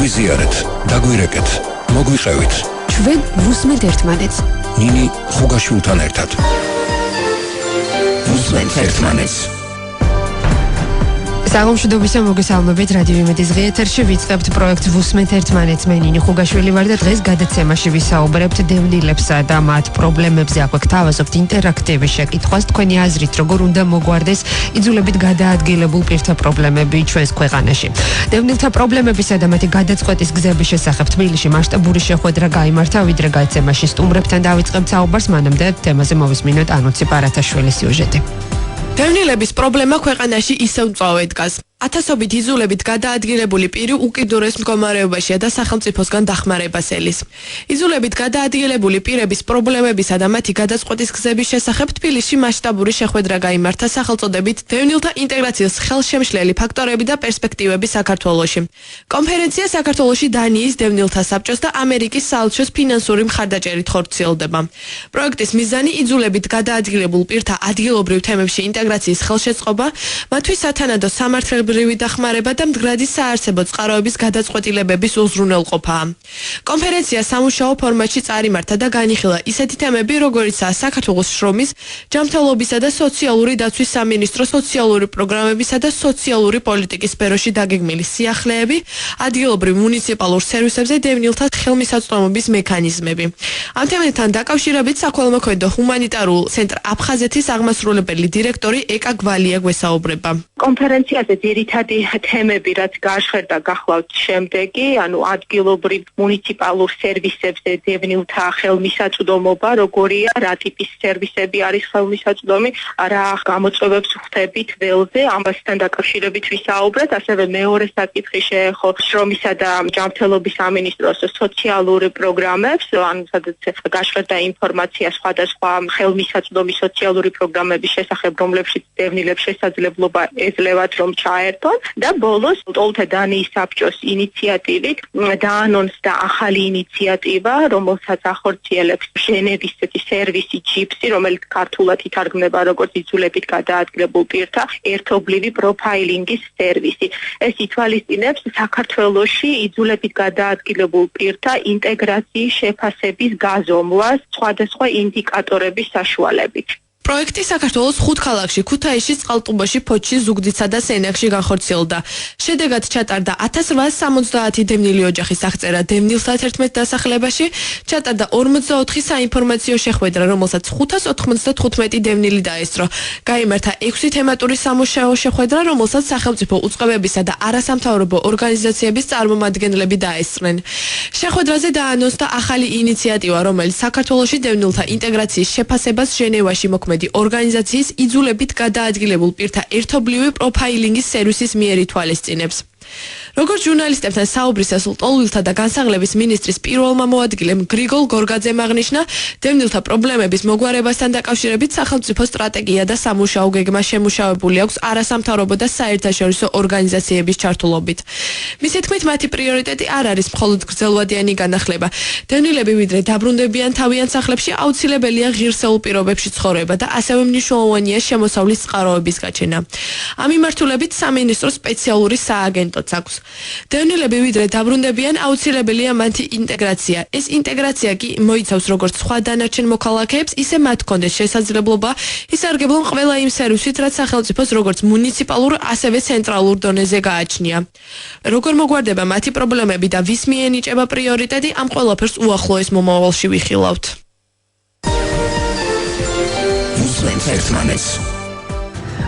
გვიზიარეთ, დაგვირეკეთ, მოგვიყევით. ჩვენ ვუსმენთ ერთმანეთს. ნინი ხუგაშვილთან ერთად. ვუსმენთ ერთმანეთს. საღამოშიდობისა მოგესალმებით რადიო იმედის ეთერში ვიწყებთ პროექტ ვუსმენთ ერთმანეთს. მე ნინი ხუგაშვილი ვარ და დღეს გადაცემაში ვისაუბრებთ დევნილებსა და მათ პრობლემებზე. აქვე გთავაზობთ ინტერაქტივი შეკითხვას, თქვენი აზრით როგორ უნდა მოგვარდეს იძულებით გადაადგილებულ პირთა პრობლემები ჩვენს ქვეყანაში. დევნილთა პრობლემებისა და მათი გადაწყვეტის გზების შესახებ თბილისში მასშტაბური შეხვედრა გაიმართა, ვიდრე გადაცემაში სტუმრებთან დავიწყებთ საუბარს, მანამდე თემაზე მოვისმინოთ ანუცი პარათაშვილის სიუჟეტი. დევნილების პრობლემა ქვეყანაში ისევ მწვავედ დგას. ათასობით იძულებით გადაადგილებული პირი უკიდურეს მდგომარეობაშია და სახელმწიფოსგან დახმარებას ელის. იძულებით გადაადგილებული პირების პრობლემებისა და მათი გადაწყვეტის გზების შესახებ თბილისში მასშტაბური შეხვედრა გაიმართა სახელწოდებით დევნილთა ინტეგრაციის ხელშემშლელი ფაქტორები და პერსპექტივები საქართველოში. კონფერენცია საქართველოში დანიის დევნილთა საბჭოს და ამერიკის საელჩოს ფინანსური მხარდაჭერით ხორციელდება. პროექტის მიზანი იძულებით გადაადგილებულ პირთა ადგილობრივ თემებში ინტეგრაციის ხელშეწყობა, მათთვის სათანადო სამართლებრივი დახმარება და მდგრადი საარსებო წყაროების გადაწყვეტილებების უზრუნველყოფაა. კონფერენცია სამუშაო ფორმატში წარიმართა და განიხილა ისეთი თემები, როგორიცაა საქართველოს შრომის, ჯანმრთელობისა და სოციალური დაცვის სამინისტროს სოციალური პროგრამებისა და სოციალური პოლიტიკის სფეროში დაგეგმილი სიახლეები, ადგილობრივ მუნიციპალურ სერვისებზე დევნილთა ხელმისაწვდომობის მექანიზმები. ამ თემებთან დაკავშირებით საქველმოქმედო ჰუმანიტარულ ცენტრ აფხაზეთის აღმასრულებელი დირექტორი ეკა გვალია გვესაუბრება. კონფერენციაზე ძირითადი თემები, რაც გაჟღერდა გახლავთ შემდეგი, ადგილობრივ მუნიციპალურ სერვისებზე დევნილთა ხელმისაწვდომობა, როგორია, რა ტიპის სერვისები არის ხელმისაწვდომი, რა გამოწვევებს ხვდებით ველზე, ამასთან დაკავშირებით ვისაუბრეთ, ასევე მეორე საკითხი შეეხო შრომისა და ჯანმრთელობის სამინისტროს სოციალური პროგრამებს, სადაც გაჟღერდა ინფორმაცია სხვადასხვა ხელმისაწვდომი სოციალური პროგრამების შესახებ, რომლებშიც დევნილებს შესაძლებლობა ეძლევათ რომ ჩაერთონ და ბოლოს ტოლთა დანიის საბჭოს ინიციატივით დაანონსდა ახალი ინიციატივა, რომელსაც ახორციელებს ჟენევის სერვისი ჯიპსი, რომელიც ქართულად ითარგმნება როგორც იძულებით გადაადგილებულ პირთა ერთობლივი პროფაილინგის სერვისი. ეს ითვალისწინებს საქართველოში იძულებით გადაადგილებულ პირთა ინტეგრაციის შეფასების გაზომვას სხვადასხვა ინდიკატორების საშუალებით. პროექტი საქართველოს 5 ქალაქში, ქუთაისში, წყალტუბოში, ფოთში, ზუგდიდსა და სენაკში განხორციელდა. შედეგად ჩატარდა 1870 დევნილი ოჯახის აღწერა დევნილთა 11 დასახლებაში, ჩატარდა 44 საინფორმაციო შეხვედრა, რომელსაც 595 დევნილი დაესწრო. გაიმართა 6 თემატური სამუშაო შეხვედრა, რომელსაც სახელმწიფო უწყებებისა და არასამთავრობო ორგანიზაციების წარმომადგენლები დაესწრნენ. შეხვედრაზე დაანონსდა ახალი ინიციატივა, რომელიც საქართველოში დევნილთა ინტეგრაციის შეფასებას ჟენევაში მოქმედებს ორგანიზაციის იძულებით გადაადგილებულ პირთა ერთობლივი პროფაილინგის სერვისის მიერ ითვალისწინებს. როგორც ჟურნალისტებთან საუბრისას ლტოლვილთა და განსახლების მინისტრის პირველმა მოადგილემ გრიგოლ გორგაძემ აღნიშნა, დევნილთა პრობლემების მოგვარებასთან დაკავშირებით სახელმწიფო სტრატეგია და სამუშაო გეგმა შემუშავებული აქვს არასამთავრობო და საერთაშორისო ორგანიზაციების ჩართულობით. მისი თქმით, მათი პრიორიტეტი არ არის მხოლოდ გრძელვადიანი განახლება. დევნილები ვიდრე დაბრუნდებიან თავიანთ სახლებში, აუცილებელია ღირსეულ პირობებში ცხოვრება და ასევე მნიშვნელოვანია შემოსავლის წყაროების გაჩენა. ამ მიმართულებით სამინისტრო სპეციალური სააგენტოც აქვს. დევნილები ვიდრე დაბრუნდებიან, აუცილებელია მათი ინტეგრაცია. ეს ინტეგრაცია კი მოიცავს როგორც სხვა დანარჩენ მოქალაქეებს, ისე მათ კონდეს შესაძლებლობა ისარგებლონ ყველა იმ სერვისით, რაც სახელმწიფოს როგორც მუნიციპალურ, ასევე ცენტრალურ დონეზე გააჩნია. როგორ მოგვარდება მათი პრობლემები და ვის მიენიჭება პრიორიტეტი, ამ ყველაფერს უახლოეს მომავალში ვიხილავთ. ვუსმენთ ერთმანეთს.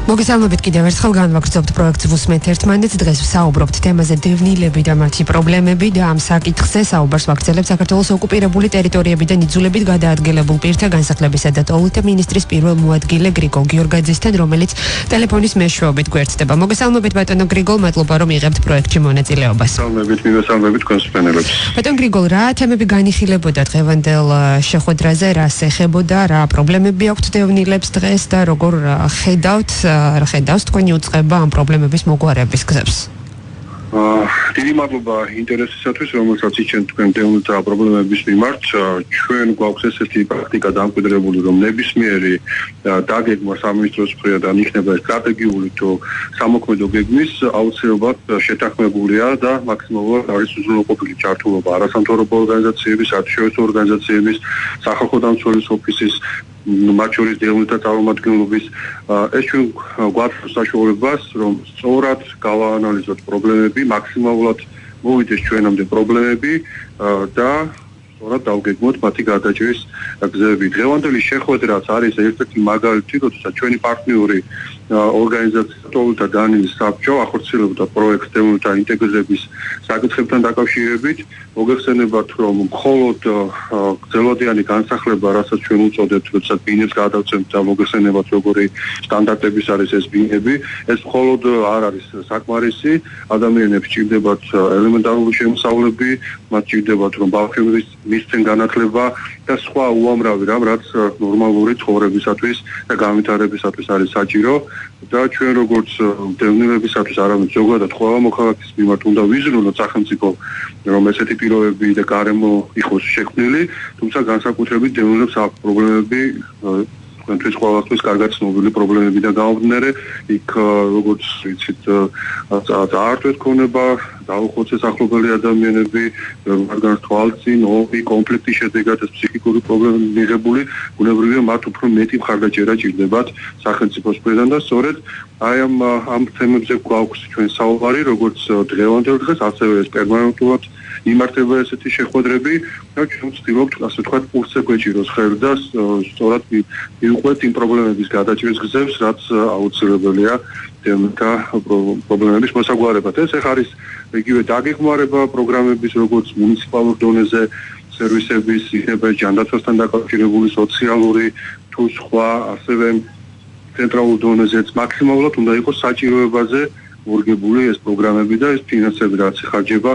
მოგესალმებით კიდევ ერთხელ განვაგრძობთ პროექტს ვუსმენთ ერთმანეთს. დღეს ვსაუბრობთ თემაზე დევნილები და მათი პრობლემები და ამ საკითხზე საუბარს ვაგრძელებთ საქართველოს ოკუპირებული ტერიტორიებიდან იძულებით გადაადგილებულ პირთა განსახლებისა და ტოლთა მინისტრის პირველ მოადგილე გრიგოლ გიორგაძესთან, რომელიც ტელეფონის მეშვეობით გვერდდება. მოგესალმებით ბატონო გრიგოლ, მადლობა რომ იღებთ პროექტში მონაწილეობას. მოგესალმებით თქვენს მფრენელებს. ბატონ გრიგოლ, რა თემები განიხილებოდა დღევანდელ შეხვედრაზე, რა ეხებოდა, რა პრობლემები აქვთ დევნილებს დღეს და როგორ ხედავთ თქვენი უწყება ამ პრობლემების მოგვარების გზებს? დიდი მადლობა ინტერესისათვის, რომელსაც იჩენთ თქვენ დევნილთა პრობლემების მიმართ. ჩვენ გვაქვს ესეთი პრაქტიკა დამკვიდრებული, რომ ნებისმიერი დაგეგმვა სამინისტროს მხრიდან იქნება სტრატეგიული თუ სამოქმედო გეგმის აუცილებლად შეთანხმებულია და მაქსიმალურად არის უზრუნველყოფილი ჩართულობა არასამთავრობო ორგანიზაციების, საერთაშორისო ორგანიზაციების, სახალხო დამცველის ოფისის მათ შორის დევნილთა წარმომადგენლობის ეს ჩვენ გვაქვს საშუალებას რომ სწორად გავაანალიზოთ პრობლემები, მაქსიმალურად მოვიდეს ჩვენამდე პრობლემები და სწორად დავგეგმოთ მათი გადაჭრის გზები. დღევანდელი შეხვედრაც არის ერთ-ერთი მაგალითი, როდესაც ჩვენი პარტნიორი ორგანიზაცია დევნილთა დანიის საბჭო ახორციელებდა პროექტს დევნილთა ინტეგრირების საკითხებთან დაკავშირებით. მოგეხსენებათ, რომ მხოლოდ გრძელვადიანი განსახლება, რასაც ჩვენ უწოდებთ, როდესაც ბინებს გადავწევთ და მოგეხსენებათ, როგორი სტანდარტების არის ეს ბინები, ეს მხოლოდ არ არის საკმარისი. ადამიანებს ჭირდებათ ელემენტარული შემოსავლები, მათ ჭირდებათ, რომ ბავშვების მისცენ განათლება და სხვა უამრავი რამ, რაც ნორმალური ცხოვრებისათვის და განვითარებისათვის არის საჭირო. და ჩვენ როგორც დევნილებისათვის არამედ ზოგადად ყველა მოქალაქის მიმართ უნდა ვიზრუნოთ სახელმწიფო რომ ესეთი პირობები და გარემო იყოს შექმნილი, თუმცა განსაკუთრებით დევნილებს აქვს პრობლემები თქვენთვის ყველასთვის კარგად ცნობილი პრობლემები და გამომდინარე იქ როგორც ვიცით წაართვეთ ქონება დაუხოცეს ახლობელი ადამიანები რადგან თვალწინ ომი კონფლიქტის შედეგად ეს ფსიქიკური პრობლემები მიღებული ბუნებრივია მათ უფრო მეტი მხარდაჭერა ჭირდებათ სახელმწიფოს მხრიდან და სწორედ აი ამ თემებზე გვაქვს ჩვენ საუბარი როგორც დღევანდელ დღეს ასევე ეს პერმანენტულად იმართება ესეთი შეხვედრები და ჩვენ ვცდილობთ ასე ვთქვათ პულსზე გვეჭიროს ხელი და სწორად მივყვეთ იმ პრობლემების გადაჭრის გზებს რაც აუცილებელია დევნილთა პრობლემების მოსაგვარებლად. ეს არის იგივე დაგეგმარება პროგრამების როგორც მუნიციპალურ დონეზე სერვისების იქნება ჯანდაცვასთან დაკავშირებული სოციალური თუ სხვა ასევე ცენტრალურ დონეზეც მაქსიმალურად უნდა იყოს საჭიროებაზე მორგებული ეს პროგრამები და ეს ფინანსები რაც იხარჯება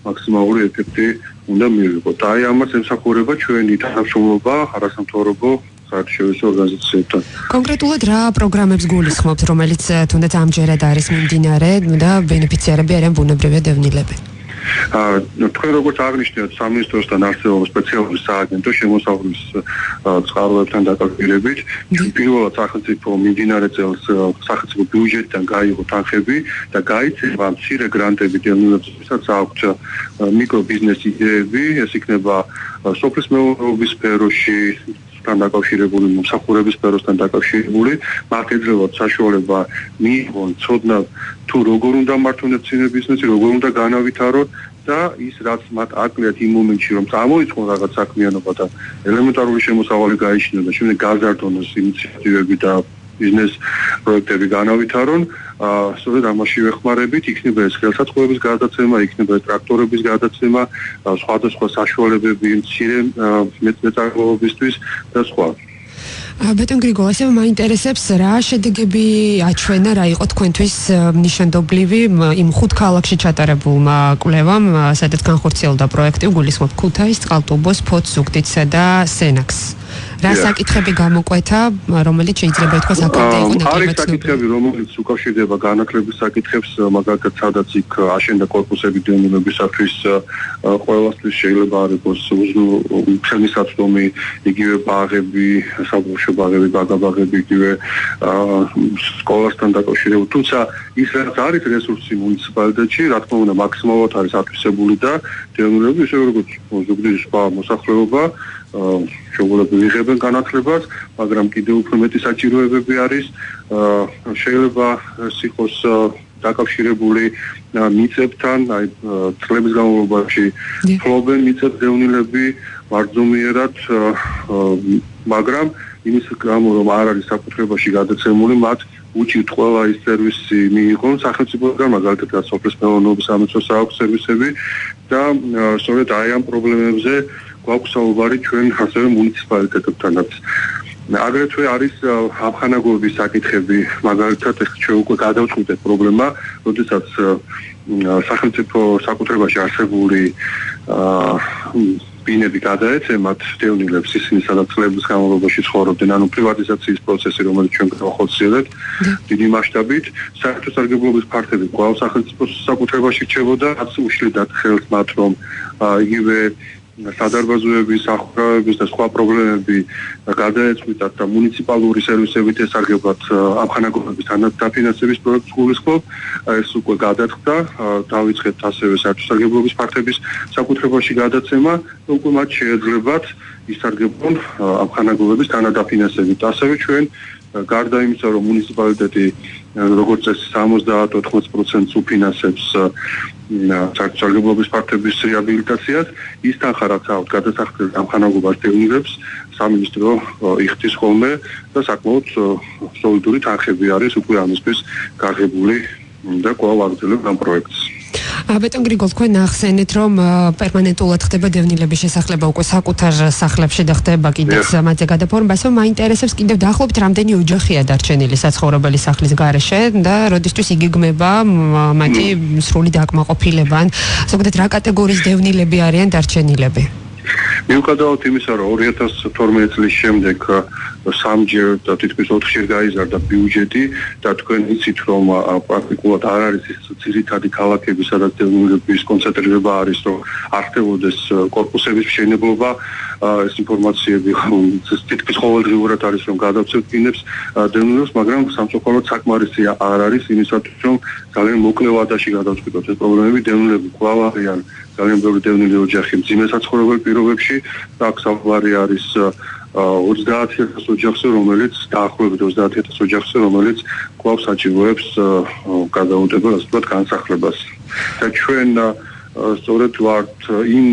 მაქსიმალური ეფექტი უნდა მივიღოთ. აი ამას ემსახურება ჩვენი თანამშრომლობა არასამთავრობო საერთაშორისო ორგანიზაციებთან. კონკრეტულად რა პროგრამებს გულისხმობთ, რომელიც თუნდაც ამჯერად არის მიმდინარე და ბენეფიციარები არიან ბუნებრივია დევნილები? თქვენ როგორც აღნიშნეთ, სამინისტროსთან არსებობს სპეციალური სააგენტო შემოსავლის წყაროებთან დაკავშირებით. პირველად სახელმწიფო მიმდინარე წელს სახელმწიფო ბიუჯეტიდან გაიღო თანხები და გაიცემა მცირე გრანტები დევნილებისათვის აქვთ მიკრობიზნეს იდეები, ეს იქნება სოფლის მეურნეობის სფეროში თან დაკავშირებული, მომსახურების სფეროსთან დაკავშირებული, მათ ეძლევათ საშუალება მიიღონ ცოდნა თუ როგორ უნდა მართონ ეცინე ბიზნესი, როგორ უნდა განავითარონ და ის რაც მათ აკლიათ იმ მომენტში რომ წარმოიწყონ რაღაც საქმიანობა და ელემენტარული შემოსავალი გაიჩინონ და შემდეგ გაზარდონ ეს ინიციატივები და ბიზნეს პროექტები განავითარონ, სწორედ ამაში ვეხმარებით, იქნება ეს ხელსაწყოების გადაცემა, იქნება ტრაქტორების გადაცემა, სხვადასხვა საშუალებები მცირე მეწარმეობისთვის და სხვა. ბატონ გრიგოლ, ასევე მაინტერესებს რა შედეგები აჩვენა, რა იყო თქვენთვის ნიშანდობლივი იმ 5 ქალაქში ჩატარებულმა კვლევამ, სადაც განხორციელდა პროექტი, გულისხმობ ქუთაისს, წყალტუბოს, ფოთს, ზუგდიდსა და სენაკს. რა საკითხები გამოკვეთა, რომელიც შეიძლება ითქვას აქამდე იყო ნაკლებად? არის საკითხები, რომელიც უკავშირდება განათლების საკითხებს, მაგალითად, სადაც იქ აშენდა კორპუსები დევნილებისათვის, ყველასთვის შეიძლება არ იყოს ხელმისაწვდომი, იგივე ბაღები, საბავშვო ბაღები, ბაგაბაღები, იგივე სკოლასთან დაკავშირებული. თუმცა ის რაც არის რესურსი მუნიციპალიტეტში, რა თქმა უნდა, მაქსიმალურად არის ათვისებული და დევნილები ისე როგორც ზუგდიდის სხვა მოსახლეობა შეუძლებლად ვიღებენ განათლებას, მაგრამ კიდევ უფრო მეტი საჭიროებები არის. შეიძლება ეს იყოს დაკავშირებული მიწებთან, აი წლების განმავლობაში ფლობენ მიწებს დევნილები მარჯვნიერად, მაგრამ იმის გამო რომ არ არის საკუთრებაში გადაცემული, მათ უჭირთ ყველა ის სერვისი მიიღონ სახელმწიფოდან, მაგალითად სოფლის მეურნეობის სამეცნიერო საავადმყოფო სერვისები და სწორედ აი ამ პრობლემებზე გვაქვს საუბარი ჩვენ ასევე მუნიციპალიტეტებთანაც. აგრეთვე არის ამხანაგურების საკითხები, მაგალითად ეს ჩვენ უკვე გადავწყვიტეთ პრობლემა, როდესაც სახელმწიფო საკუთრებაში არსებული ბინები გადაეცემათ დევნილებს ისინი სადაც წლების განმავლობაში ცხოვრობდნენ, ანუ პრივატიზაციის პროცესი, რომელიც ჩვენ გავხორციელებთ დიდი მასშტაბით, საერთო სარგებლობის ფართები კვლავ სახელმწიფოს საკუთრებაში რჩებოდა, რაც უშლიდათ ხელს მათ, რომ იგივე სადარბაზოების, სახურავების და სხვა პრობლემები გადაეწყვიტათ და მუნიციპალური სერვისებით ესარგებლათ ამხანაგობების დაფინანსების პროექტს გულისხმობ, ეს უკვე გადაწყდა, დავიწყეთ ასევე საერთო სარგებლობის ფართების საკუთრებაში გადაცემა, უკვე მათ შეეძლებათ ისარგებლონ ამხანაგობების თანადაფინანსებით. ასევე ჩვენ გარდა იმისა, რომ მუნიციპალიტეტი როგორც წესი 70-80% უფინანსებს სარგებლობის ფართების რეაბილიტაციას, ის თანხა რაც აქვს გადასახდელ ამხანაგობას დევნილებს, სამინისტრო იხდის ხოლმე და საკმაოდ სოლიდური თანხები არის უკვე ამისთვის გაღებული და კვლავ აგრძელებ ამ პროექტს. ბეტონ გრიგოლ, თქვენ ახსენეთ, რომ პერმანენტულად ხდება დევნილების შესახება უკვე საკუთარ სახლებში და ხდება კიდეც მათზე გადაფორმება. ასე მაინტერესებს კიდევ დაახლოებით რამდენი ოჯახია დარჩენილი საცხოვრებელი სახლის გარეშე და როდისთვის იგეგმება მათი სრული დაკმაყოფილება, ან ზოგადად რა კატეგორიის დევნილები არიან დარჩენილები? მიუხედავად იმისა, რომ 2012 წლის შემდეგ სამჯერ და თითქმის 4-ჯერ გაიზარდა ბიუჯეტი და თქვენ იცით, რომ პრაქტიკულად არ არის ის ძირითადი ქალაქები, სადაც დევნილების კონცენტრირება არის, რომ არ ხდებოდეს კორპუსების მშენებლობა, ეს ინფორმაციები თითქმის ყოველდღიურად არის, რომ გადავცემთ ბინებს დევნილებს, მაგრამ სამწუხაროდ საკმარისი არ არის იმისათვის, რომ ძალიან მოკლე ვადაში გადავწყვიტოთ ეს პრობლემები. დევნილები კვლავ არიან ძალიან ბევრი დევნილი ოჯახი მძიმე საცხოვრებელ პირობებში, აქ საუბარი არის 30,000 ოჯახზე, რომელიც დაახლოებით 30,000 ოჯახზე, რომელიც კვლავ საჭიროებს გადაუდებელ, ასე ვთქვათ, განსახლებას. და ჩვენ სწორედ ვართ იმ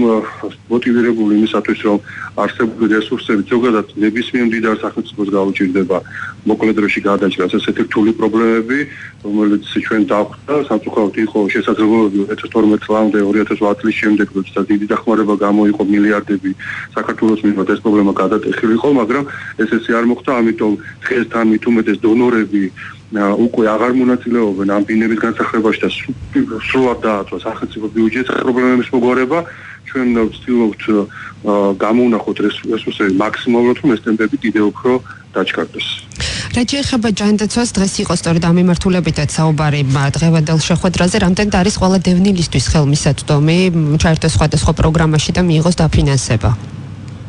მოტივირებული იმისათვის, რომ არსებული რესურსები ზოგადად ნებისმიერ მდიდარ სახელმწიფოს გაუჭირდება მოკლე დროში გადაჭრას ესეთი რთული პრობლემები, რომელიც ჩვენ დავხვდა, სამწუხაროდ იყო შესაძლებლობები 2012 წლამდე, 2020 წლის შემდეგ, როდესაც დიდი დახმარება გამოიყო მილიარდები საქართველოს მიმართ ეს პრობლემა გადატეხილიყო, მაგრამ ესე არ მოხდა, ამიტომ დღეს თან მით უმეტეს დონორები უკვე აღარ მონაწილეობენ ამ ბინების განსახლებაში და სრულად დააწვა სახელმწიფო ბიუჯეტს პრობლემების მოგვარება. ჩვენ ვცდილობთ გამოვნახოთ რესურსები მაქსიმალურად, რომ ეს ტემპები კიდევ უფრო დაჩქარდეს. რაც შეეხება ჯანდაცვას, დღეს იყო სწორედ ამ მიმართულებითაც საუბარი დღევანდელ შეხვედრაზე, რამდენად არის ყველა დევნილისთვის ხელმისაწვდომი ჩაერთოს სხვადასხვა პროგრამაში და მიიღოს დაფინანსება.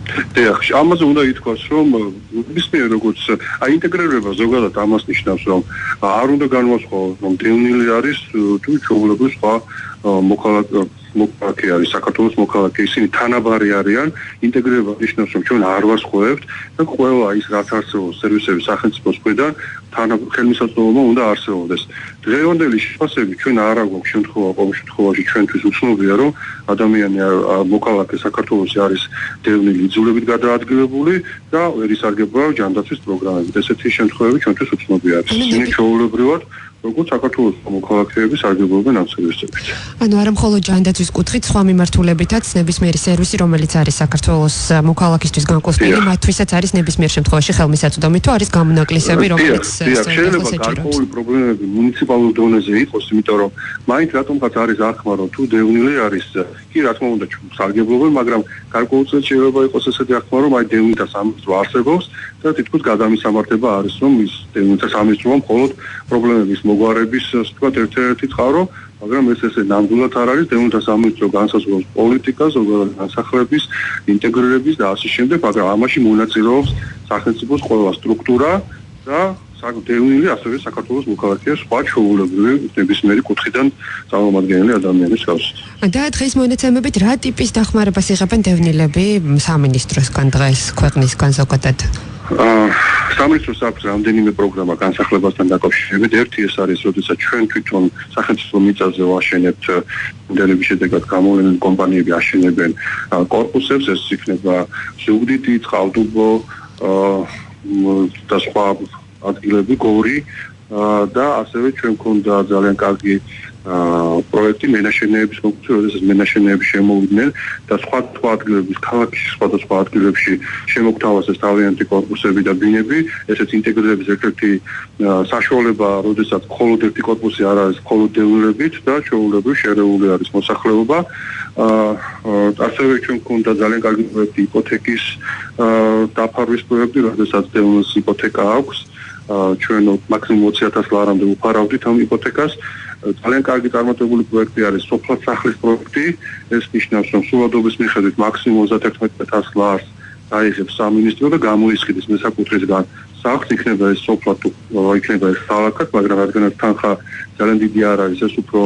დიახ, ამაზე უნდა ითქვას, რომ ნებისმიერ როგორც აინტეგრირება ზოგადად ამას ნიშნავს, რომ არ უნდა განვასხვაოთ, რომ დევნილი არის თუ ჩვეულებრივ სხვა მოქალაქე არის, საქართველოს მოქალაქე, ისინი თანაბარი არიან, ინტეგრირება ნიშნავს, რომ ჩვენ არ ვასხვავებთ და ყველა ის რაც არსებობს სერვისების სახელმწიფოს მხრიდან ხელმისაწვდომობა უნდა არსებობდეს. დღევანდელი შეფასებით ჩვენ არ აგვაქვს შემთხვევა, ყოველ შემთხვევაში ჩვენთვის უცნობია, რომ ადამიანი მოქალაქე საქართველოში არის დევნილი იძულებით გადაადგილებული და ვერ ისარგებლა ჯანდაცვის პროგრამებით. ესეთი შემთხვევები ჩვენთვის უცნობი არის. ისინი ჩვეულებრივად როგორც საქართველოს მოქალაქეები სარგებლობენ ამ სერვისებით. ანუ არა მხოლოდ ჯანდაცვის კუთხით, სხვა მიმართულებითაც ნებისმიერი სერვისი, რომელიც არის საქართველოს მოქალაქისთვის განკუთვნილი, მათთვისაც არის ნებისმიერ შემთხვევაში ხელმისაწვდომი, თუ არის გამონაკლისები, რომელიც შეიძლება გარკვეული პრობლემები მუნიციპალურ დონეზე იყოს, იმიტომ რომ მაინც რატომღაც არის აღქმა, რომ თუ დევნილი არის, კი რა თქმა უნდა სარგებლობენ, მაგრამ გარკვეულწილად შეიძლება იყოს ესეთი აღქმა, რომ აი დევნილთა სამინისტრო არსებობს და თითქოს გადამისამართება არის, რომ ის დევნილთა სამინისტრო მხოლოდ პრობლემების მოგვარების, ასე ვთქვათ, ერთ-ერთი წყარო, მაგრამ ეს ესე ნამდვილად არ არის. დევნილთა სამინისტრო განსაზღვრავს პოლიტიკას, ზოგადად განსახლების, ინტეგრირების და ასე შემდეგ, მაგრამ ამაში მონაწილეობს სახელმწიფოს ყველა სტრუქტურა და დევნილი ასევე საქართველოს მოქალაქეა სხვა ჩვეულებრივი ნებისმიერი კუთხიდან წარმომადგენელი ადამიანის გავს. და დღეს მონაცემებით რა ტიპის დახმარებას იღებენ დევნილები სამინისტროსგან დღეს ქვეყნისგან ზოგადად? სამინისტროს აქვს რამდენიმე პროგრამა განსახლებასთან დაკავშირებით. ერთი ეს არის, როდესაც ჩვენ თვითონ სახელმწიფო მიწაზე ვაშენებთ მოდელების შედეგად გამოვლენილი კომპანიები აშენებენ კორპუსებს, ეს იქნება ზუგდიდი, წყალტუბო და სხვა ადგილები, გორი და ასევე ჩვენ გვქონდა ძალიან კარგი პროექტი მენაშენეების კონკურსი, როდესაც მენაშენეები შემოვიდნენ და სხვა ადგილების, ქალაქის სხვადასხვა ადგილებში შემოგთავაზეს თავიანთი კორპუსები და ბინები, ესეც ინტეგრირების ერთ-ერთი საშუალება, როდესაც მხოლოდ ერთი კორპუსი არ არის მხოლოდ დევნილებით და ჩვეულებრივ შერეული არის მოსახლეობა. ასევე ჩვენ გვქონდა ძალიან კარგი პროექტი იპოთეკის დაფარვის პროექტი, როდესაც დევნილს იპოთეკა აქვს. ჩვენ მაქსიმუმ 20,000 ლარამდე უფარავდით ამ იპოთეკას. ძალიან კარგი წარმატებული პროექტი არის სოფლად სახლის პროექტი. ეს ნიშნავს, რომ სულადობის მიხედვით მაქსიმუმ 31,000 ლარს აიღებს სამინისტრო და გამოისყიდეს მესაკუთრისგან სახლს, იქნება ეს სოფლად თუ იქნება ეს ქალაქად, მაგრამ რადგან თანხა ძალიან დიდი არ არის, ეს უფრო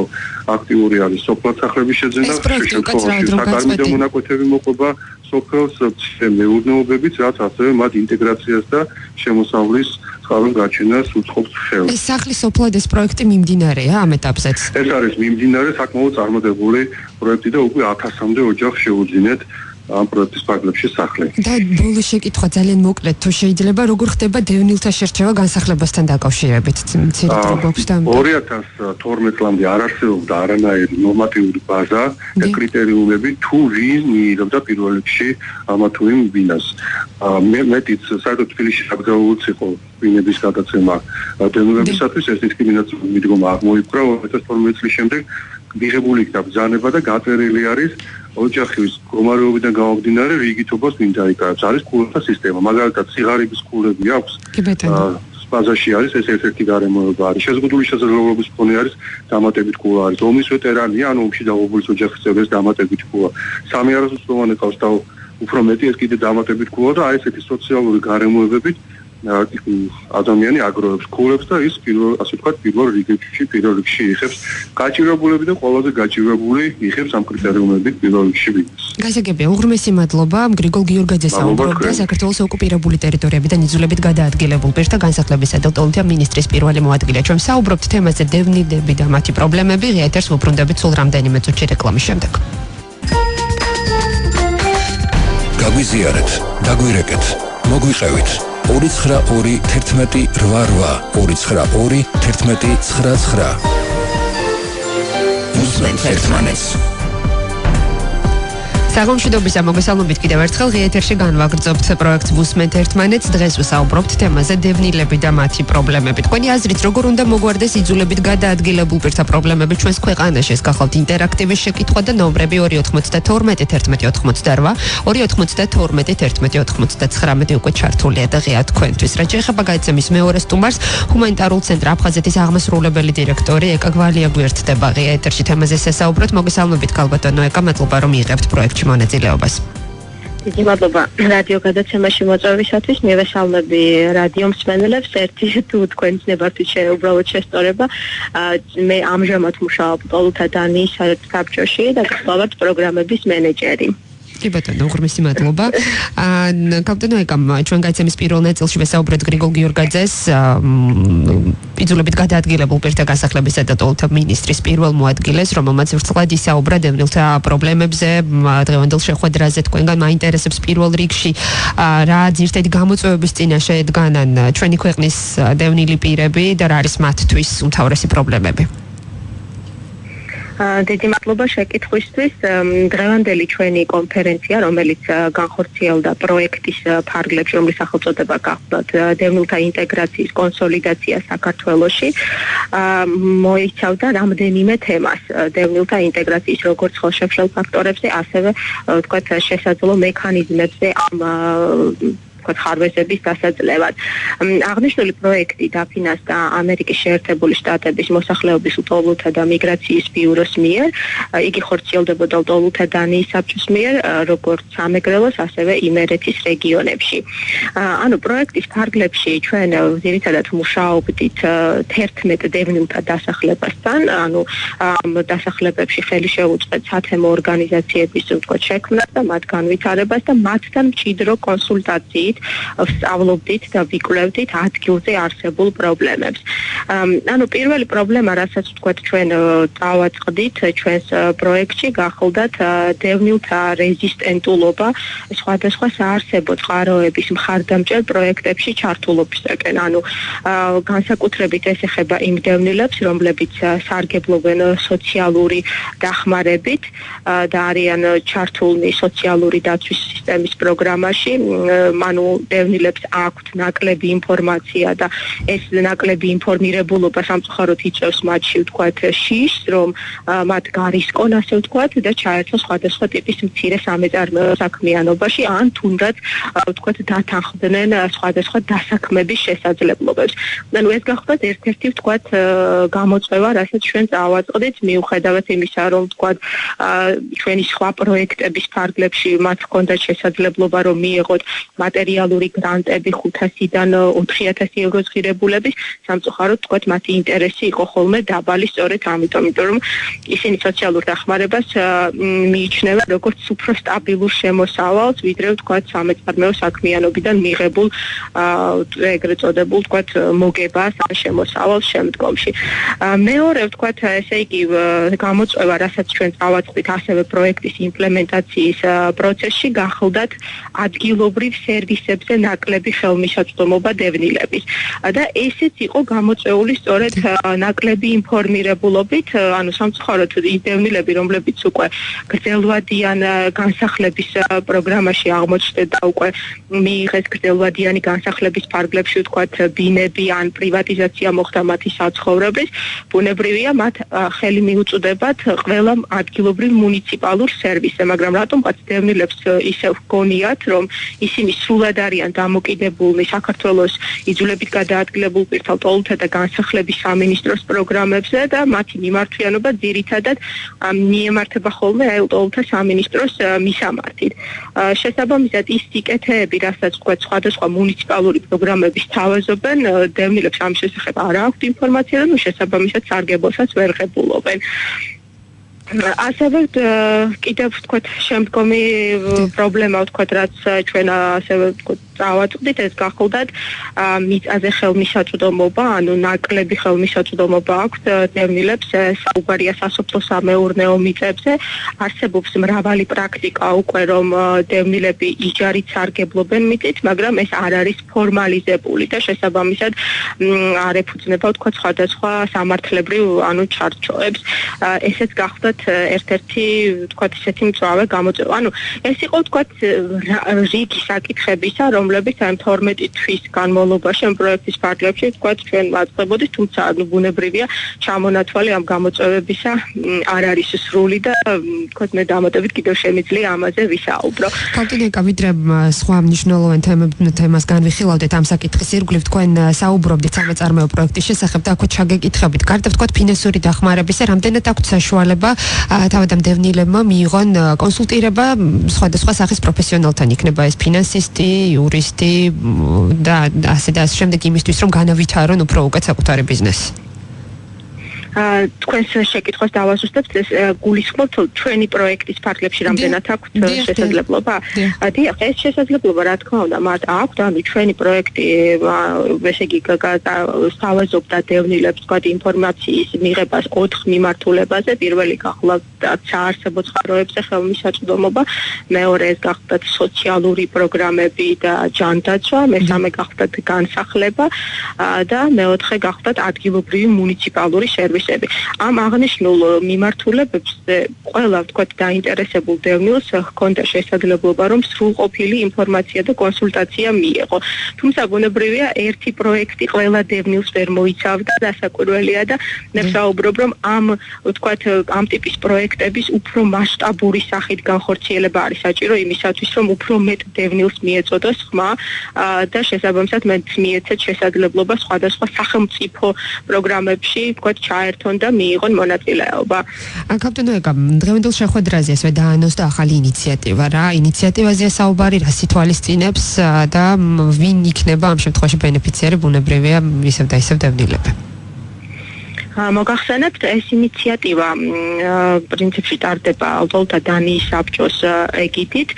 აქტიური არის სოფლად სახლების შეძენა, საკარმიდო მონაკვეთები მოყვება სოფელს მეურნეობებით, რაც ასევე მათ ინტეგრაციას და შემოსავლის წყაროს გაჩენას უწყობს ხელს. ეს სახლის სოფლად ეს პროექტი მიმდინარეა ამ ეტაპზეც? ეს არის მიმდინარე, საკმაოდ წარმატებული პროექტი და უკვე 1000-მდე ოჯახს შეუძინეთ ამ პროექტის ფარგლებში სახლი. და ბოლო შეკითხვა ძალიან მოკლედ, თუ შეიძლება, როგორ ხდება დევნილთა შერჩევა განსახლებასთან დაკავშირებით? მცირედ გვაქვს და 2012 წლამდე არ არსებობდა არანაირი ნორმატიული ბაზა და კრიტერიუმები, თუ ვინ მიიღებდა პირველ რიგში ამა თუ იმ ბინას. მეტიც საერთოდ თბილისში საკრძალულიც იყო ბინების გადაცემა დევნილებისათვის, ეს დისკრიმინაციული მიდგომა აღმოიფხვრა 2012 წლის შემდეგ. მიღებული იქნა ბრძანება და გაწერილი არის ოჯახის მდგომარეობიდან გამომდინარე რიგითობას ვინ დაიკავებს. არის კულთა სისტემა, მაგალითად სიღარიბის კულები აქვს. ბაზაში არის ეს ერთ-ერთი გარემოება არის. შეზღუდული შესაძლებლობის მქონე არის დამატებით კულა არის. ომის ვეტერანია, ანუ ომში დაღუპული ოჯახის წევრებს დამატებით კულა. სამი არასრულოვანი ყავს და უფრო მეტი ეს კიდე დამატებით კულა და აი ესეთი სოციალური გარემოებებით ადამიანი აგროვებს კულებს და ის ასე ვთქვათ პირველ რიგში იხებს გაჭირებულები და ყველაზე გაჭირებული იხებს ამ კრიტერიუმებით პირველ რიგში ბინას. გასაგებია, უღრმესი მადლობა გრიგოლ გიორგაძეს საუბრობდა საქართველოს ოკუპირებული ტერიტორიებიდან იძულებით გადაადგილებულ პირთა განსახლებისა და პოლიტიკა მინისტრის პირველი მოადგილე. ჩვენ საუბრობთ თემაზე დევნილები და მათი პრობლემები. ღიეთერს ვუბრუნდებით სულ რამდენიმე წუთში რეკლამის შემდეგ. გაგვიზიარეთ, დაგვირეკეთ, მოგვიყევით. 29288 უსმენთ ერთმანეთს. საღამოშვიდობისა მოგესალმებით კიდევ ერთხელ ღიეთერში განვაგრძობთ პროექტს ვუსმენთ ერთმანეთს. დღეს ვსაუბრობთ თემაზე დევნილები და მათი პრობლემები. თქვენი აზრით როგორ უნდა მოგვარდეს იძულებით გადაადგილებულ პირთა პრობლემები ჩვენს ქვეყანაში? ეს გახლავთ ინტერაქტივის შეკითხვა და ნომრები 292 1188 292 1189 უკვე ჩართულია და ღია თქვენთვის. რაც შეეხება გადაცემის მეორე სტუმარს, ჰუმანიტარულ ცენტრ აფხაზეთის აღმასრულებელი დირექტორი ეკა გვალია გვერდდება ღია ეთერში თემაზე შესაუბროთ. მოგესალმებით ქალბატონო ეკა, მადლობა რომ იღებთ პროექტში მონაწილეობას. დიდი მადლობა რადიო გადაცემაში მოწვევისათვის. მივესალმები რადიო მსმენელებს. ერთი თუ თქვენს ნებართვით უბრალოდ შესწორება. მე ამჟამად მუშაობ პოლუთა დანიის საბჭოში და გახლავართ პროგრამების მენეჯერი. კი ბატონო, უღრმესი მადლობა. კაპიტანო ეკამ, ჩვენ გადაცემის პირველ ნაწილში ვესაუბრეთ გრიგოლ გიორგაძეს, იძულებით გადაადგილებულ პირთა განსახლებისა და პოლიტიკა მინისტრის პირველ მოადგილეს, რომელმაც ვრცლად ისაუბრა დევნილთა პრობლემებზე. დღევანდელ შეხვედრაზე თქვენგან მაინტერესებს პირველ რიგში რა ძირითადი გამოწვევების წინაშე ედგანან ჩვენი ქვეყნის დევნილი პირები და რა არის მათთვის უმთავრესი პრობლემები? დიდი მადლობა შეკითხვისთვის. დღევანდელი ჩვენი კონფერენცია, რომელიც განხორციელდა პროექტის ფარგლებში, რომლის სახელწოდება გახლავთ დევნილთა ინტეგრაციის კონსოლიდაცია საქართველოში, მოიცავდა რამდენიმე თემას. დევნილთა ინტეგრაციის როგორც ხელშემშლელ ფაქტორებზე, ასევე ვთქვათ შესაძლო მექანიზმებზე ამ ხარვეზების დასაძლევად. აღნიშნული პროექტი დაფინანსდა ამერიკის შეერთებული შტატების მოსახლეობის ლტოლვილთა და მიგრაციის ბიუროს მიერ. იგი ხორციელდებოდა ლტოლვილთა დანიის საბჭოს მიერ, როგორც სამეგრელოს, ასევე იმერეთის რეგიონებში. ანუ პროექტის ფარგლებში ჩვენ ძირითადად მუშაობდით 11 დევნილთა დასახლებასთან, ანუ ამ დასახლებებში ხელი შეუწყეთ სათემო ორგანიზაციების შექმნას და მათ განვითარებას და მათთან მჭიდრო კონსულტაციის ხდით, ვსწავლობდით და ვიკვლევდით ადგილზე არსებულ პრობლემებს. ანუ პირველი პრობლემა, რასაც ვთქვათ ჩვენ დავაწყდით ჩვენს პროექტში, გახლდათ დევნილთა რეზისტენტულობა სხვადასხვა საარსებო წყაროების მხარდამჭერ პროექტებში ჩართულობისაკენ. ანუ განსაკუთრებით ეს ეხება იმ დევნილებს, რომლებიც სარგებლობენ სოციალური დახმარებით და არიან ჩართულნი სოციალური დაცვის სისტემის პროგრამაში. ანუ დევნილებს აქვთ ნაკლები ინფორმაცია და ეს ნაკლები ინფორმირებულობა სამწუხაროდ იწვევს მათში ვთქვათ შიშს, რომ მათ გარისკონ ასე ვთქვათ და ჩაერთოს სხვადასხვა ტიპის მცირე სამეწარმეო საქმიანობაში ან თუნდაც ვთქვათ დათანხმდნენ სხვადასხვა დასაქმების შესაძლებლობებს. ანუ ეს გახლდათ ერთ-ერთი ვთქვათ გამოწვევა, რასაც ჩვენ წავაწყდით მიუხედავად იმისა, რომ ვთქვათ ჩვენი სხვა პროექტების ფარგლებში მათ ჰქონდათ შესაძლებლობა, რომ მიიღოთ მატერიალური გრანტები 500-დან 4000 ევროს ღირებულების, სამწუხაროდ ვთქვათ მათი ინტერესი იყო ხოლმე დაბალი სწორედ ამიტომ, რომ ისინი სოციალურ დახმარებას მიიჩნევენ როგორც უფრო სტაბილურ შემოსავალს, ვიდრე ვთქვათ სამეწარმეო საქმიანობიდან მიღებულ ეგრეთ წოდებულ ვთქვათ მოგებას ან შემოსავალს შემდგომში. მეორე ვთქვათ ესე იგი გამოწვევა, რასაც ჩვენ წავაწყდით ასევე პროექტის იმპლემენტაციის პროცესში, გახლდათ ადგილობრივ სერვისებზე ნაკლები ხელმისაწვდომობა დევნილების. და ესეც იყო გამოწვეული სწორედ ნაკლები ინფორმირებულობით, ანუ სამწუხაროდ დევნილები, რომლებიც უკვე გრძელვადიან განსახლების პროგრამაში აღმოჩნდნენ და უკვე მიიღეს გრძელვადიანი განსახლების ფარგლებში ვთქვათ ბინები ან პრივატიზაცია მოხდა მათი საცხოვრებლის, ბუნებრივია მათ ხელი მიუწვდებათ ყველა ადგილობრივ მუნიციპალურ სერვისზე, მაგრამ რატომღაც დევნილებს ისე ჰგონიათ, რომ ისინი სრულად არიან დამოკიდებულნი საქართველოს იძულებით გადაადგილებულ პირთა ლტოლთა და განსახლების სამინისტროს პროგრამებზე და მათი მიმართვიანობა ძირითადად მიემართება ხოლმე ლტოლთა სამინისტროს მისამართით. შესაბამისად ის სიკეთეები, რასაც ვთქვათ სხვადასხვა მუნიციპალური პროგრამების თავაზობენ, დევნილებს ამ შესახებ არ აქვთ ინფორმაცია და შესაბამისად სარგებლოსაც ვერ ღებულობენ. ასევე კიდევ ვთქვათ შემდგომი პრობლემა ვთქვათ, რაც ჩვენ ასევე ვთქვათ წავაწყდით, ეს გახლდათ მიწაზე ხელმისაწვდომობა, ანუ ნაკლები ხელმისაწვდომობა აქვთ დევნილებს, საუბარია სასოფლო-სამეურნეო მიწებზე, არსებობს მრავალი პრაქტიკა უკვე, რომ დევნილები იჯარით სარგებლობენ მიწით, მაგრამ ეს არ არის ფორმალიზებული და შესაბამისად არ ეფუძნება ვთქვათ სხვადასხვა სამართლებრივ ანუ ჩარჩოებს. ესეც გახლდათ ერთ-ერთი ვთქვათ ისეთი მწვავე გამოწვევა. ანუ ეს იყო ვთქვათ რიგი საკითხებისა, რომლებიც ამ 12 თვის განმავლობაში ამ პროექტის ფარგლებში ვთქვათ ჩვენ ვაწყდებოდით, თუმცა ბუნებრივია ჩამონათვალი ამ გამოწვევებისა არ არის სრული და ვთქვათ მე დამატებით კიდევ შემიძლია ამაზე ვისაუბრო. კალტინეკა, ვიდრე სხვა მნიშვნელოვან თემას განვიხილავდეთ ამ საკითხის ირგვლივ, თქვენ საუბრობდით სამეწარმეო პროექტის შესახებ და აქვე ჩაგეკითხებით. გარდა ვთქვათ ფინანსური დახმარებისა, რამდენად აქვთ საშუალება თავად ამ დევნილებმა მიიღონ კონსულტირება სხვადასხვა სახის პროფესიონალთან, იქნება ეს ფინანსისტი, იურისტი და ასე და ასე შემდეგ იმისთვის, რომ განავითარონ უფრო უკეთ საკუთარი ბიზნესი. თქვენს შეკითხვას დავასუსტებთ, ეს გულისხმობთ ჩვენი პროექტის ფარგლებში რამდენად აქვთ შესაძლებლობა? დიახ, ეს შესაძლებლობა რა თქმა უნდა მათ აქვთ, ანუ ჩვენი პროექტი ესე იგი სთავაზობდა დევნილებს ვთქვათ ინფორმაციის მიღებას 4 მიმართულებაზე. პირველი გახლავთ საარსებო წყაროებზე ხელმისაწვდომობა, მეორე ეს გახლავთ სოციალური პროგრამები და ჯანდაცვა, მესამე გახლავთ განსახლება და მეოთხე გახლავთ ადგილობრივი მუნიციპალური სერვისი. ამ აღნიშნულ მიმართულებებს ყველა ვთქვათ დაინტერესებულ დევნილს ჰქონდა შესაძლებლობა, რომ სრულყოფილი ინფორმაცია და კონსულტაცია მიეღო. თუმცა ბუნებრივია ერთი პროექტი ყველა დევნილს ვერ მოიცავდა, დასაკვირველია და მე ვსაუბრობ, რომ ამ ვთქვათ ამ ტიპის პროექტების უფრო მასშტაბური სახით განხორციელება არის საჭირო იმისათვის, რომ უფრო მეტ დევნილს მიეწოდოს ხმა და შესაბამისად მეც მიეცეთ შესაძლებლობა სხვადასხვა სახელმწიფო პროგრამებში ვთქვათ ერთონ და მიიღონ მონაწილეობა. კაპიტანოეკა, დღევანდელ შეხვედრაზე ასევე დაანონსდა ახალი ინიციატივა. რა ინიციატივაზეა საუბარი, რა სითვალისწინებს და ვინ იქნება ამ შემთხვევაში ბენეფიციარი, ბუნებრივია ისევ და ისევ დევნილები? მოგახსენებთ, ეს ინიციატივა პრინციპში ტარდება ალბათ დანიის საბჭოს ეგიდით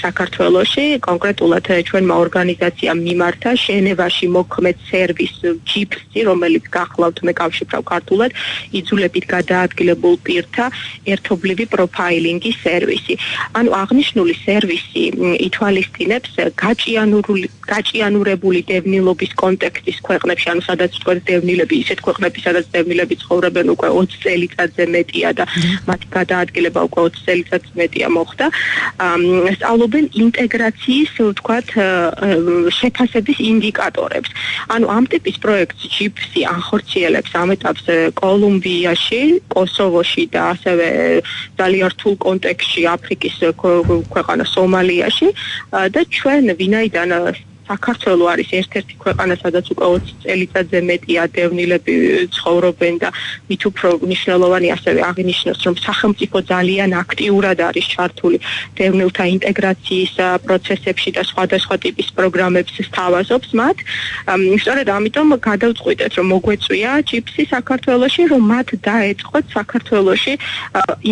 საქართველოში, კონკრეტულად ჩვენმა ორგანიზაციამ მიმართა ჟენევაში მოქმედ სერვის ჯიპსი, რომელიც გახლავთ მეკავშირებთან ქართულად, იძულებით გადაადგილებულ პირთა ერთობლივი პროფაილინგის სერვისი. ანუ აღნიშნული სერვისი ითვალისწინებს გაჭიანურებული დევნილობის კონტექსტის ქვეყნებში, ანუ სადაც თქვენ დევნილები, ისეთ ქვეყნებში, სადაც დევნილები ცხოვრობენ უკვე 20 წელიწადზე მეტია და მათი გადაადგილება უკვე 20 წელიწადზე მეტია მოხდა. სწავლობენ ინტეგრაციის, ვთქვათ, შეფასების ინდიკატორებს. ანუ ამ ტიპის პროექტს ჯიპსი ახორციელებს ამ ეტაპს კოლუმბიაში, კოსოვოში და ასევე ძალიან რთულ კონტექსტში აფრიკის ქვეყანა სომალიაში და ჩვენ ვინაიდან საქართველო არის ერთ-ერთი ქვეყანა, სადაც უკვე 20 წელიწადზე მეტია დევნილები ცხოვრობენ და მით უფრო მნიშვნელოვანი ასევე აღინიშნოს, რომ სახელმწიფო ძალიან აქტიურად არის ჩართული დევნილთა ინტეგრაციის პროცესებში და სხვადასხვა ტიპის პროგრამებს სთავაზობს მათ. სწორედ ამიტომ გადავწყვიტეთ, რომ მოგვეწვია ჯიპსი საქართველოში, რომ მათ დაეწყოთ საქართველოში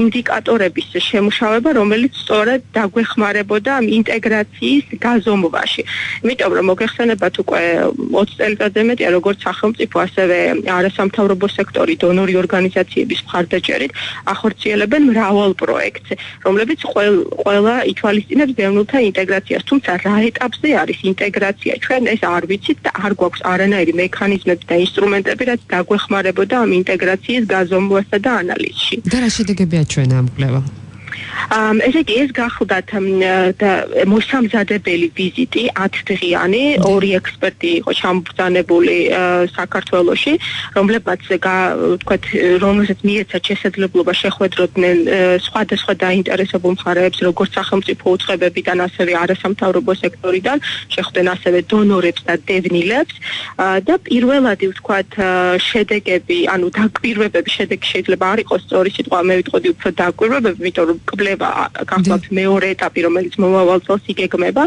ინდიკატორების შემუშავება, რომელიც სწორედ დაგვეხმარებოდა ინტეგრაციის გაზომვაში. რომ მოგეხსენებათ უკვე 20 წელიწადზე მეტია როგორც სახელმწიფო, ასევე არასამთავრობო სექტორი, დონორი ორგანიზაციების მხარდაჭერით ახორციელებენ მრავალ პროექტს, რომლებიც ყველა ითვალისწინებს დევნილთა ინტეგრაციას. თუმცა რა ეტაპზე არის ინტეგრაცია? ჩვენ ეს არ ვიცით და არ გვაქვს არანაირი მექანიზმები და ინსტრუმენტები, რაც დაგვეხმარებოდა ამ ინტეგრაციის გაზომვასა და ანალიზში. და რა შედეგებია ჩვენ ამ კვლევა? ესე იგი ეს გახლდათ მოსამზადებელი ვიზიტი 10 დღიანი, 2 ექსპერტი იყო ჩამბრძანებული საქართველოში, რომლებმაც ვთქვათ, რომელსაც მიეცათ შესაძლებლობა შეხვედროდნენ სხვადასხვა დაინტერესებულ მხარეებს, როგორც სახელმწიფო უწყებებიდან, ასევე არასამთავრობო სექტორიდან, შეხვდნენ ასევე დონორებს და დევნილებს და პირველადი ვთქვათ შედეგები, ანუ დაკვირვებები, შედეგი შეიძლება არ იყოს სწორი სიტყვა, მე ვიტყოდი უფრო დაკვირვებები, იმიტომ რომ კვლევა გახლავთ მეორე ეტაპი, რომელიც მომავალ წელს იგეგმება.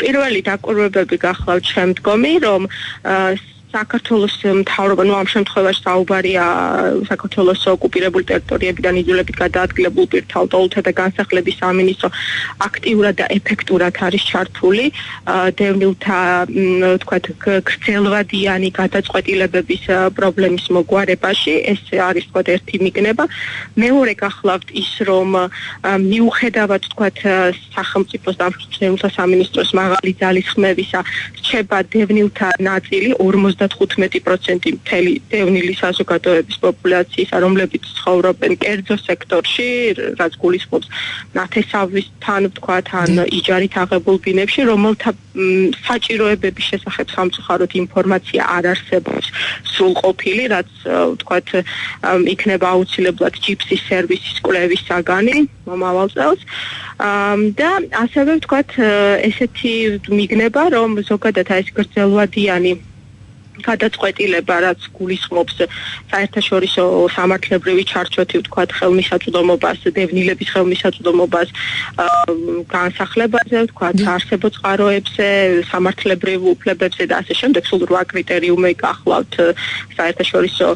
პირველი დაკვირვებები გახლავთ შემდგომი, რომ საქართველოს მთავრობა, ამ შემთხვევაში საუბარია საქართველოს ოკუპირებულ ტერიტორიებიდან იძულებით გადაადგილებულ პირთა აუტოულთა და განსახლების სამინისტრო აქტიურად და ეფექტურად არის ჩართული დევნილთა, ვთქვათ, გრძელვადიანი გადაწყვეტილებების პრობლემის მოგვარებაში. ეს არის ვთქვათ ერთი მიგნება. მეორე გახლავთ ის, რომ მიუხედავად ვთქვათ სახელმწიფოს და დევნილთა სამინისტროს მაღალი ძალისხმევისა, რჩება დევნილთა ნაწილი 55% მთელი დევნილი საზოგადოების პოპულაციისა, რომლებიც ცხოვრობენ კერძო სექტორში, რაც გულისხმობს ნათესავისთან, ვთქვათ, ან იჯარით აღებულ ბინებში, რომელთა საჭიროებების შესახებ სამწუხაროდ ინფორმაცია არ არსებობს სრულყოფილი, რაც ვთქვათ, იქნება აუცილებლად ჯიპსის სერვისის კვლევის საგანი მომავალ წელს. და ასევე ვთქვათ, ესეთი მიგნება, რომ ზოგადად ეს გრძელვადიანი გადაწყვეტილება, რაც გულისხმობს საერთაშორისო სამართლებრივი ჩარჩოთი, ვთქვათ, ხელმისაწვდომობას, დევნილების ხელმისაწვდომობას, განსახლებაზე, ვთქვათ, არსებო წყაროებზე, სამართლებრივ უფლებებზე და ასე შემდეგ, სულ 8 კრიტერიუმი გახლავთ საერთაშორისო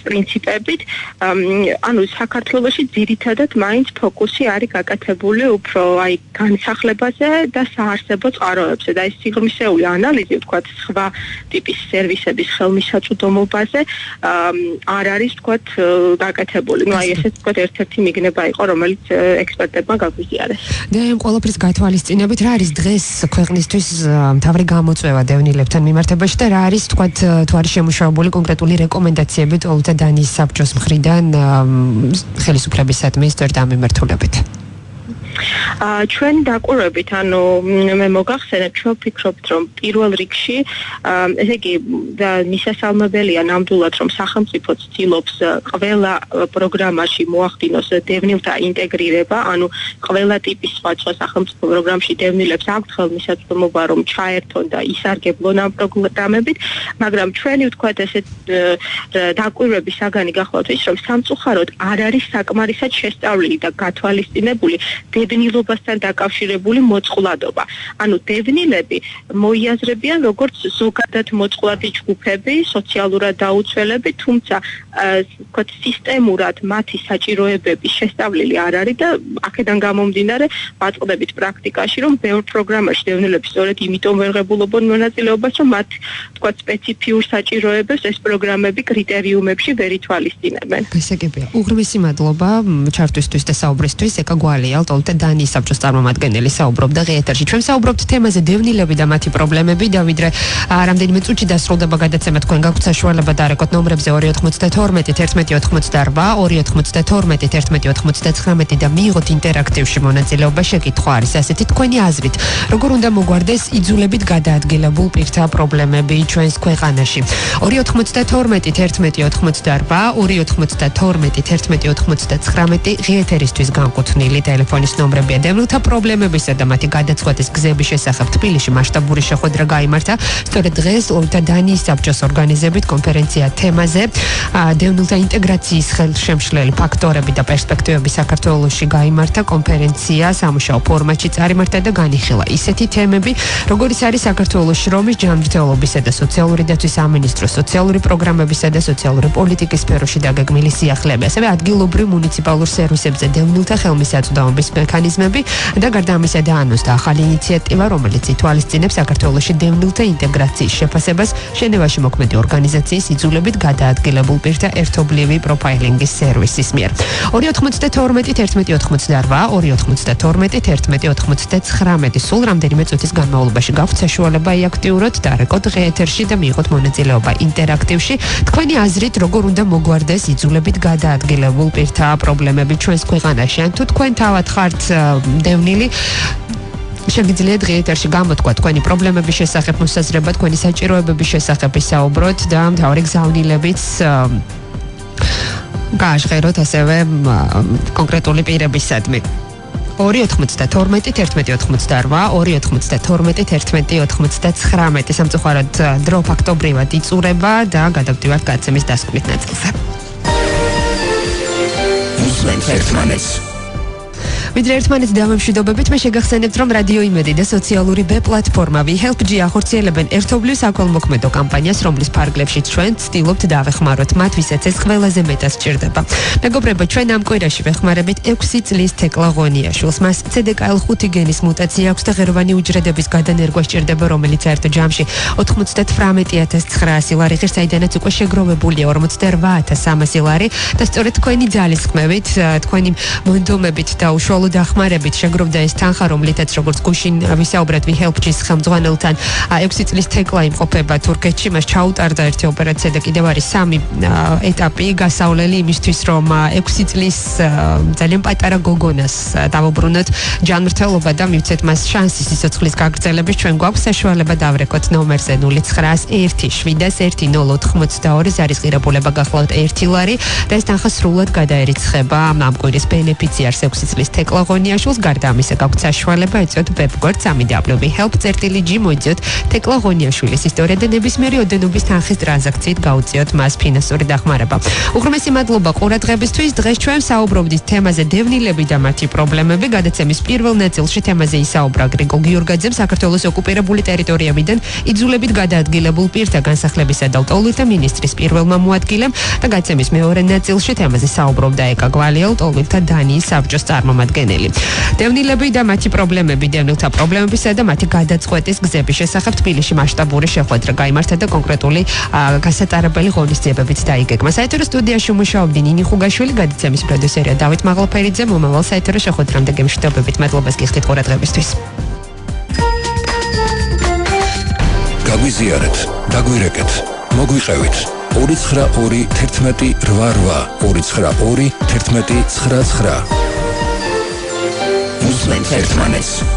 პრინციპებით. ანუ საქართველოში ძირითადად მაინც ფოკუსი არის გაკეთებული უფრო განსახლებაზე და საარსებო წყაროებზე და ეს სიღრმისეული ანალიზი, ვთქვათ, სხვა ტიპის სერვისების ხელმისაწვდომობაზე არ არის ვთქვათ გაკეთებული. ესეც ვთქვათ ერთ-ერთი მიგნება იყო, რომელიც ექსპერტებმა გაგვიზიარეს. და ამ ყველაფრის გათვალისწინებით რა არის დღეს ქვეყნისთვის მთავარი გამოწვევა დევნილებთან მიმართებაში და რა არის ვთქვათ თუ არის შემუშავებული კონკრეტული რეკომენდაციები თვალთა დანიის საბჭოს მხრიდან ხელისუფლების ადმინისტრად ამ მიმართულებით? ჩვენ დაკვირვებით, ანუ მე მოგახსენებ, ჩვენ ვფიქრობთ, რომ პირველ რიგში, ესე იგი, მისასალმებელია ნამდვილად, რომ სახელმწიფო ცდილობს ყველა პროგრამაში მოახდინოს დევნილთა ინტეგრირება, ანუ ყველა ტიპის სხვა სახელმწიფო პროგრამში დევნილებს აქვთ ხელმისაწვდომობა, რომ ჩაერთონ და ისარგებლონ ამ პროგრამებით, მაგრამ ჩვენი ვთქვათ ესეთ დაკვირვების საგანი გახლავთ ის, რომ სამწუხაროდ არ არის საკმარისად შესწავლილი და გათვალისწინებული დევნილობასთან დაკავშირებული მოწყვლადობა. ანუ დევნილები მოიაზრებიან როგორც ზოგადად მოწყვლადი ჯგუფები, სოციალურად დაუცველები, თუმცა ვთქვათ სისტემურად მათი საჭიროებების შესწავლილი არ არის და აქედან გამომდინარე ვაწყდებით პრაქტიკაში, რომ ბევრ პროგრამაში დევნილები სწორედ იმიტომ ვერ ღებულობენ მონაწილეობას, რომ მათ ვთქვათ სპეციფიურ საჭიროებებს ეს პროგრამები კრიტერიუმებში ვერ ითვალისწინებენ. გასაგებია. უღრმესი მადლობა ჩართვისთვის და საუბრისთვის. ეკა გვალია, ლტოლთა დანიის საბჭოს წარმომადგენელი საუბრობდა ღეთერში. ჩვენ საუბრობთ თემაზე დევნილები და მათი პრობლემები და ვიდრე რამდენიმე წუთში დასრულდება გადაცემა თქვენ გაქვთ საშუალება დარეკოთ ნომრებზე 292 1188 292 1199 და მიიღოთ ინტერაქტივში მონაწილეობა. შეკითხვა არის ასეთი, თქვენი აზრით, როგორ უნდა მოგვარდეს იძულებით გადაადგილებულ პირთა პრობლემები ჩვენს ქვეყანაში? 292 1188 292 1199 ღეთერისთვის განკუთვნილი ტელეფონის ნომრებია. დევნილთა პრობლემებისა და მათი გადაწყვეტის გზების შესახებ თბილისში მასშტაბური შეხვედრა გაიმართა. სწორედ დღეს ლტოლთა დანიის საბჭოს ორგანიზებით კონფერენცია თემაზე დევნილთა ინტეგრაციის ხელშემშლელი ფაქტორები და პერსპექტივები საქართველოში გაიმართა. კონფერენცია სამუშაო ფორმატში წარიმართა და განიხილა ისეთი თემები, როგორიც არის საქართველოს შრომის ჯანმრთელობისა და სოციალური დაცვის სამინისტროს სოციალური პროგრამებისა და სოციალური პოლიტიკის სფეროში დაგეგმილი სიახლეები, ასევე ადგილობრივ მუნიციპალურ სერვისებზე დევნილთა ხელმისაწვდომობის მექანიზმები და გარდა ამისა დაანონსდა ახალი ინიციატივა, რომელიც ითვალისწინებს საქართველოში დევნილთა ინტეგრაციის შეფასებას ჟენევაში მოქმედი ორგანიზაციის იძულებით გადაადგილებულ პირთა ერთობლივი პროფაილინგის სერვისის მიერ. 292 1188 292 1199 სულ რამდენიმე წუთის განმავლობაში გაქვთ საშუალება იაქტიუროთ და რეკოთ ღეთერში და მიიღოთ მონაწილეობა ინტერაქტივში. თქვენი აზრით, როგორ უნდა მოგვარდეს იძულებით გადაადგილებულ პირთა პრობლემები ჩვენს ქვეყანაში? ან თუ თქვენ თავად ხართ დევნილი, შეგიძლიათ ღეთერში გამოთქვა თქვენი პრობლემების შესახებ, მოსაზრება თქვენი საჭიროებების შესახებ ისაუბროთ და მთავარი გზავნილებით გააჟღეროთ ასევე კონკრეტული პირებისადმი. 292 1188 292 1199 სამწუხაროდ დრო ფაქტობრივად იწურება და გადავდივართ გადაცემის დასკვნით ნაწილზე. ვიდრე ერთმანეთს დავემშვიდობებით, მე შეგახსენებთ, რომ რადიო იმედი და სოციალური B პლატფორმა WeHelp-G ახორციელებენ ერთობლივ საქველმოქმედო კამპანიას, რომლის ფარგლებში ჩვენ ვცდილობთ დავეხმაროთ მათ, ვისაც ეს ყველაზე მეტად სჭირდება. მეგობრებო, ჩვენ ამ კვირაში ვეხმარებით 6 წლის თეკლა ღონიაშვილს. მას CDKL5 გენის მუტაცია აქვს და ღეროვანი უჯრედების გადანერგვა სჭირდება, რომელიც საერთო ჯამში 98,900 ლარი ღირს, საიდანაც უკვე შეგროვებულია 48,300 ლარი და სწორედ თქვენი ძალისხმევით, თქვენი მონდომებით და უშუალო დახმარებით შეგროვდა ეს თანხა, რომლითაც როგორც გუშინ ვისაუბრეთ WeHelp-G-ის ხელმძღვანელთან 6 წლის თეკლა იმყოფება თურქეთში. მას ჩაუტარდა ერთი ოპერაცია და კიდევ არის 3 ეტაპი გასავლელი იმისთვის, რომ 6 წლის ძალიან პატარა გოგონას დავუბრუნოთ ჯანმრთელობა და მივცეთ მას შანსი სიცოცხლის გაგრძელების. ჩვენ გვაქვს საშუალება დავრეკოთ ნომერზე 0900-110-482 ზარისღირებულება გახლავთ 1 ლარი და ეს თანხა სრულად გადაერიცხება ამ კვირის ბენეფიციარს 6 წლის თეკლა ღონიაშვილს. გარდა ამისა გაქვთ საშუალება ეწოთ ვებგვერდს www.help.g მოიძიოთ თეკლა ღონიაშვილის ისტორია და ნებისმიერი ოდენობის თანხის ტრანზაქციით გაუწიოთ მას ფინანსური დახმარება. უღრმესი მადლობა ყურადღებისთვის. დღეს ჩვენ საუბრობდით თემაზე დევნილები და მათი პრობლემები. გადაცემის პირველ ნაწილში თემაზე ისაუბრა გრიგოლ გიორგაძემ, საქართველოს ოკუპირებული ტერიტორიებიდან იძულებით გადაადგილებულ პირთა განსახლებისა და ლტოლვილთა მინისტრის პირველმა მოადგილემ და გადაცემის მეორე ნაწილში თემაზე საუბრობდა ეკა გვალია, ლტოლვილთა დანიის საბჭოს წარმომადგენელი. დევნილები და მათი პრობლემები, დევნილთა პრობლემებისა და მათი გადაწყვეტის გზების შესახებ თბილისში მასშტაბური შეხვედრა გაიმართა და კონკრეტული გასატარებელი ღონისძიებებიც დაიგეგმა. საეთერო სტუდიაში მუშაობდი ნინი ხუგაშვილი, გადაცემის პროდიუსერია დავით მაღალფერიძე. მომავალ საეთერო შეხვედრამდე გემშვიდობებით. მადლობას გიხდით ყურადღებისთვის. გაგვიზიარეთ, დაგვირეკეთ, მოგვიყევით. 292 1188 292 1199